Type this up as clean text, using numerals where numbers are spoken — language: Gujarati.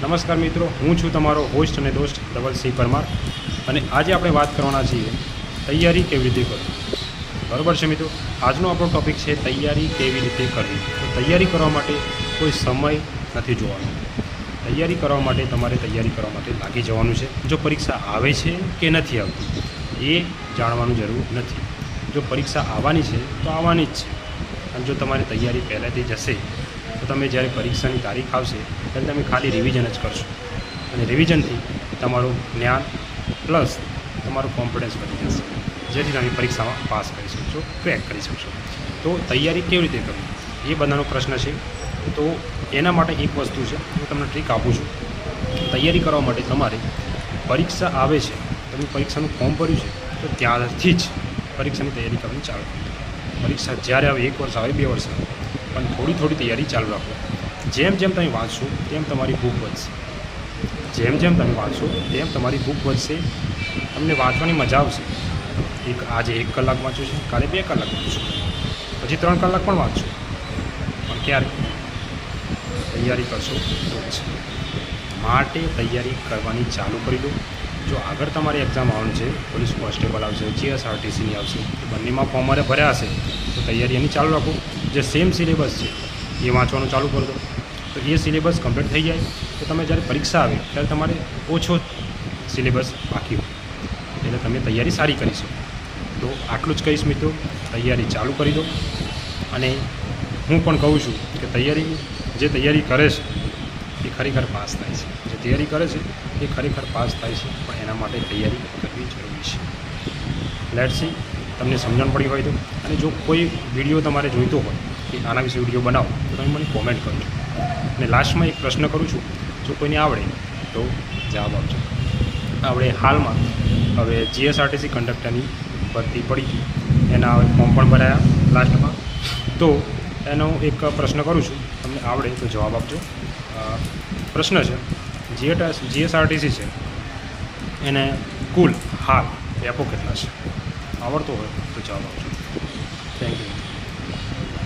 નમસ્કાર મિત્રો, હું છું તમારો હોસ્ટ અને દોસ્ત ધવલસિંહ પરમાર અને આજે આપણે વાત કરવાના છીએ તૈયારી કેવી રીતે કરવી. બરાબર છે મિત્રો, આજનો આપણો ટૉપિક છે તૈયારી કેવી રીતે કરવી. તો તૈયારી કરવા માટે કોઈ સમય નથી જોવાનો. તૈયારી કરવા માટે તમારે તૈયારી કરવા માટે લાગી જવાનું છે. જો પરીક્ષા આવે છે કે નથી આવતી એ જાણવાનું જરૂર નથી. જો પરીક્ષા આવવાની છે તો આવવાની જ છે. અને જો તમારી તૈયારી પહેલાંથી જ હશે તો તમે જ્યારે પરીક્ષાની તારીખ આવશે ત્યારે તમે ખાલી રિવિઝન જ કરશો અને રિવિઝનથી તમારું જ્ઞાન પ્લસ તમારું કોન્ફિડન્સ વધી જશે, જેથી તમે પરીક્ષામાં પાસ કરી શકશો, ક્રેક કરી શકશો. તો તૈયારી કેવી રીતે કરવી એ બધાનો પ્રશ્ન છે. તો એના માટે એક વસ્તુ છે, હું તમને ટ્રીક આપું છું. તૈયારી કરવા માટે તમારે પરીક્ષા આવે છે, તમે પરીક્ષાનું ફોર્મ ભર્યું છે તો ત્યારથી જ પરીક્ષાની તૈયારી કરવાની ચાલુ કરો. પરીક્ષા જ્યારે આવે, 1 વર્ષ આવે, 2 વર્ષ આવે, પણ થોડી થોડી તૈયારી ચાલુ રાખો. જેમ જેમ તમે વાંચશો તેમ તમારી ભૂખ વધશે. જેમ જેમ તમે વાંચશો તેમ તમારી ભૂખ વધશે. તમને વાંચવાની મજા આવશે. આજે 1 કલાક વાંચ્યું છે, કાલે 2 કલાક વાંચશો, પછી 3 કલાક પણ વાંચશો. પણ ક્યારે તૈયારી કરશો તો જ. માટે તૈયારી કરવાની ચાલુ કરી દો. જો આગળ તમારી એક્ઝામ આવવાની છે, પોલીસ કોન્સ્ટેબલ આવશે, GSRTCની આવશે, બંનેમાં ફોર્મ મારે ભર્યા હશે તો તૈયારી એની ચાલુ રાખો. જે સેમ સિલેબસ છે એ વાંચવાનું ચાલુ કરી દો. તો એ સિલેબસ કમ્પ્લીટ થઈ જાય તો તમે જ્યારે પરીક્ષા આવે ત્યારે તમારે ઓછો સિલેબસ બાકી હોય, એટલે તમે તૈયારી સારી કરી શકો. તો આટલું જ કહીશ મિત્રો, તૈયારી ચાલુ કરી દો. અને હું પણ કહું છું કે જે તૈયારી કરે છે એ ખરેખર પાસ થાય છે. જે તૈયારી કરે છે એ ખરેખર પાસ થાય છે, પણ એના માટે તૈયારી કરવી જરૂરી છે. લેટ્સ સી, તમને સમજણ પડી હોય તો. અને જો કોઈ વિડીયો તમારે જોઈતો હોય કે આના વિશે વિડીયો બનાવો તો તમે મને કોમેન્ટ કરજો. અને લાસ્ટમાં એક પ્રશ્ન કરું છું, જો કોઈને આવડે તો જવાબ આપજો. આપણે હાલમાં હવે GSRTC કંડક્ટરની ભરતી પડી ગઈ, એના હવે ફોર્મ પણ ભરાયા લાસ્ટમાં. તો એનો એક પ્રશ્ન કરું છું, તમને આવડે તો જવાબ આપજો. પ્રશ્ન છે, GSRTC છે એને કુલ હાલ ડેપો કેટલા છે? આવડતો હોય તો જવાબ આપજો. Thank you.